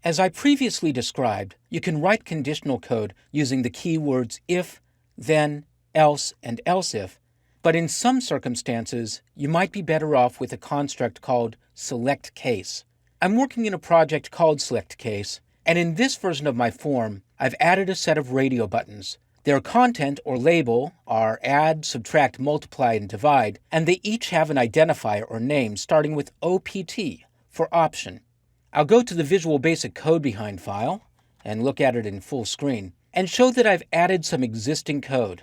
As I previously described, you can write conditional code using the keywords if, then, else, and else if, but in some circumstances, you might be better off with a construct called selectCase. I'm working in a project called selectCase, and in this version of my form, I've added a set of radio buttons. Their content or label are add, subtract, multiply, and divide, and they each have an identifier or name starting with OPT for option. I'll go to the Visual Basic Code Behind file and look at it in full screen and show that I've added some existing code.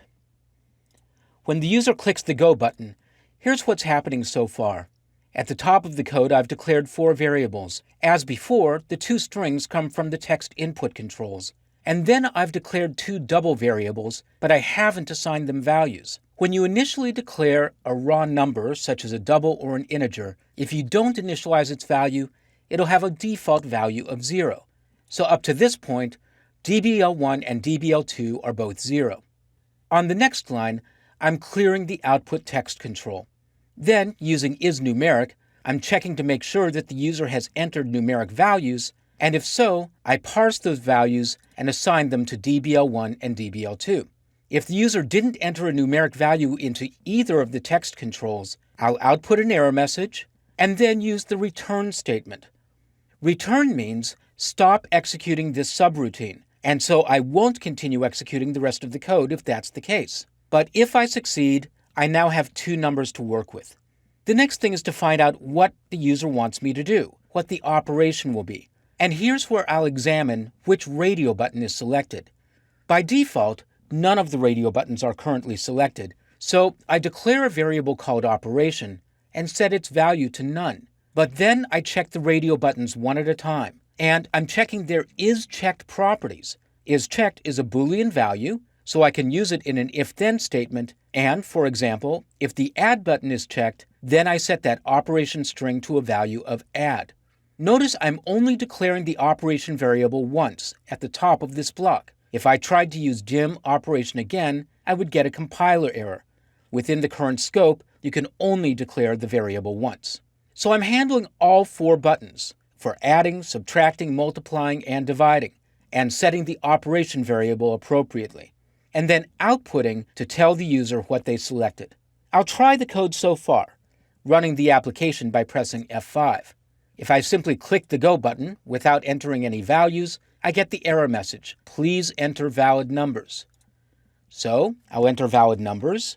When the user clicks the Go button, here's what's happening so far. At the top of the code, I've declared 4 variables. As before, the 2 strings come from the text input controls. And then I've declared 2 double variables, but I haven't assigned them values. When you initially declare a raw number, such as a double or an integer, if you don't initialize its value, it'll have a default value of 0. So up to this point, DBL1 and DBL2 are both 0. On the next line, I'm clearing the output text control. Then, using isNumeric, I'm checking to make sure that the user has entered numeric values, and if so, I parse those values and assign them to DBL1 and DBL2. If the user didn't enter a numeric value into either of the text controls, I'll output an error message and then use the return statement. Return means stop executing this subroutine, and so I won't continue executing the rest of the code if that's the case. But if I succeed, I now have 2 numbers to work with. The next thing is to find out what the user wants me to do, what the operation will be. And here's where I'll examine which radio button is selected. By default, none of the radio buttons are currently selected, so I declare a variable called operation and set its value to none. But then I check the radio buttons one at a time, and I'm checking their isChecked properties. IsChecked is a Boolean value, so I can use it in an if-then statement, and, for example, if the add button is checked, then I set that operation string to a value of add. Notice I'm only declaring the operation variable once, at the top of this block. If I tried to use dim operation again, I would get a compiler error. Within the current scope, you can only declare the variable once. So I'm handling all 4 buttons for adding, subtracting, multiplying, and dividing, and setting the operation variable appropriately, and then outputting to tell the user what they selected. I'll try the code so far, running the application by pressing F5. If I simply click the Go button without entering any values, I get the error message, please enter valid numbers. So I'll enter valid numbers,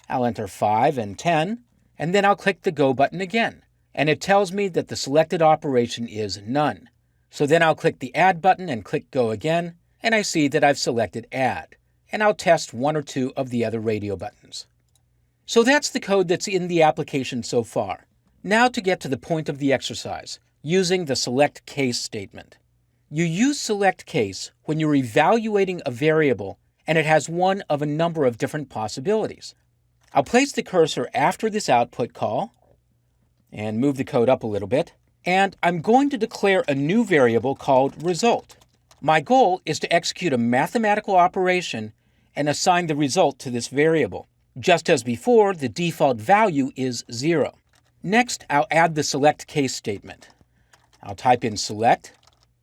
I'll enter 5 and 10, and then I'll click the Go button again, and it tells me that the selected operation is none. So then I'll click the Add button and click Go again, and I see that I've selected Add, and I'll test 1 or 2 of the other radio buttons. So that's the code that's in the application so far. Now to get to the point of the exercise, using the selectCase statement. You use selectCase when you're evaluating a variable and it has one of a number of different possibilities. I'll place the cursor after this output call and move the code up a little bit, and I'm going to declare a new variable called result. My goal is to execute a mathematical operation and assign the result to this variable. Just as before, the default value is 0. Next, I'll add the selectCase statement. I'll type in select,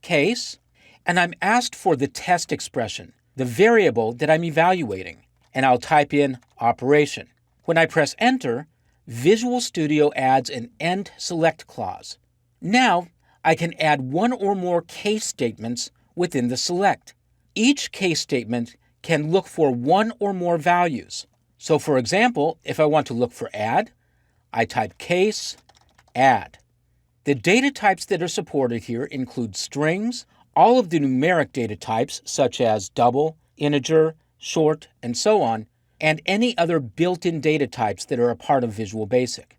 case, and I'm asked for the test expression, the variable that I'm evaluating, and I'll type in operation. When I press enter, Visual Studio adds an end select clause. Now, I can add 1 or more case statements within the select. Each case statement can look for 1 or more values. So for example, if I want to look for add, I type case add. The data types that are supported here include strings, all of the numeric data types such as double, integer, short, and so on, and any other built-in data types that are a part of Visual Basic.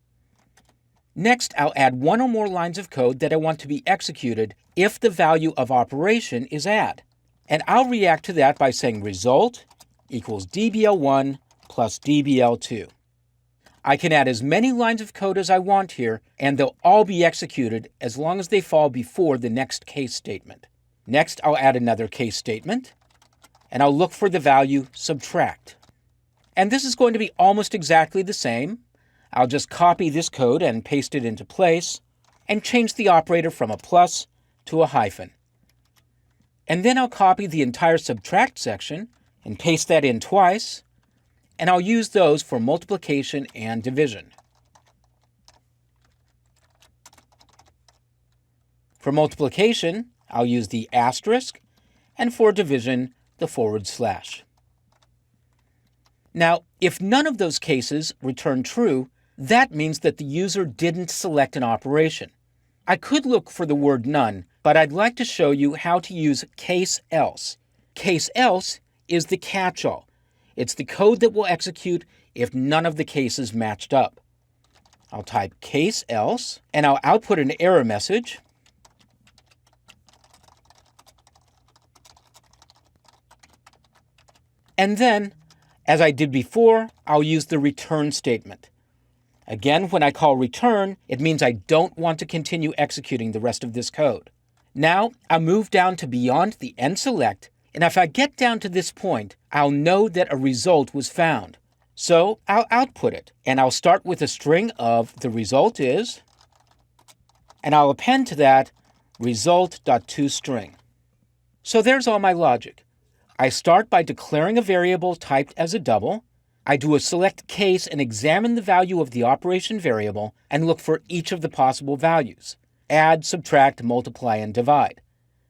Next, I'll add 1 or more lines of code that I want to be executed if the value of operation is add. And I'll react to that by saying result equals DBL1 plus DBL2. I can add as many lines of code as I want here, and they'll all be executed as long as they fall before the next case statement. Next, I'll add another case statement, and I'll look for the value subtract. And this is going to be almost exactly the same. I'll just copy this code and paste it into place, and change the operator from a plus to a hyphen. And then I'll copy the entire subtract section and paste that in twice, and I'll use those for multiplication and division. For multiplication, I'll use the asterisk, and for division, the /. Now, if none of those cases return true, that means that the user didn't select an operation. I could look for the word none, but I'd like to show you how to use case else. Case else is the catch-all. It's the code that will execute if none of the cases matched up. I'll type case else, and I'll output an error message. And then, as I did before, I'll use the return statement. Again, when I call return, it means I don't want to continue executing the rest of this code. Now, I'll move down to beyond the end select, and if I get down to this point, I'll know that a result was found. So I'll output it, and I'll start with a string of the result is, and I'll append to that result.toString. So there's all my logic. I start by declaring a variable typed as a double. I do a select case and examine the value of the operation variable and look for each of the possible values. Add, subtract, multiply, and divide.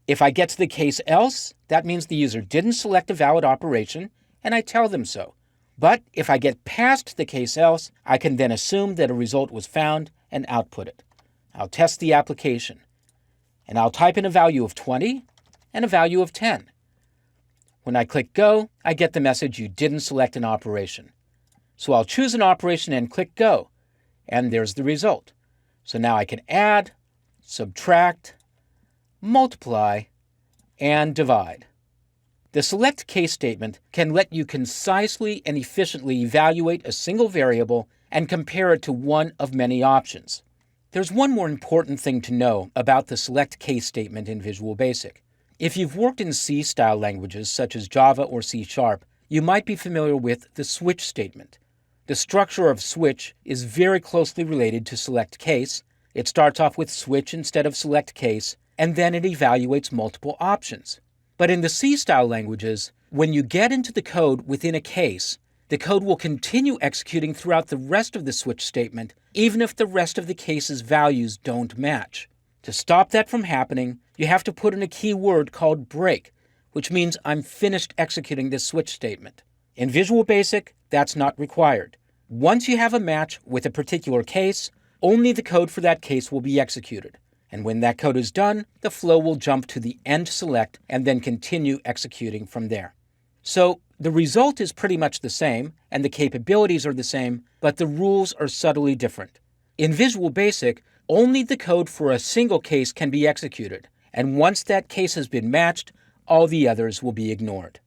If I get to the case else, that means the user didn't select a valid operation, and I tell them so. But if I get past the case else, I can then assume that a result was found and output it. I'll test the application, and I'll type in a value of 20 and a value of 10. When I click Go, I get the message you didn't select an operation. So I'll choose an operation and click Go, and there's the result. So now I can add, subtract, multiply, and divide. The select case statement can let you concisely and efficiently evaluate a single variable and compare it to one of many options. There's one more important thing to know about the select case statement in Visual Basic. If you've worked in C-style languages such as Java or C#, you might be familiar with the switch statement. The structure of switch is very closely related to select case. It starts off with switch instead of select case, and then it evaluates multiple options. But in the C-style languages, when you get into the code within a case, the code will continue executing throughout the rest of the switch statement, even if the rest of the case's values don't match. To stop that from happening, you have to put in a keyword called break, which means I'm finished executing this switch statement. In Visual Basic, that's not required. Once you have a match with a particular case, only the code for that case will be executed. And when that code is done, the flow will jump to the end select and then continue executing from there. So the result is pretty much the same, and the capabilities are the same, but the rules are subtly different. In Visual Basic, only the code for a single case can be executed, and once that case has been matched, all the others will be ignored.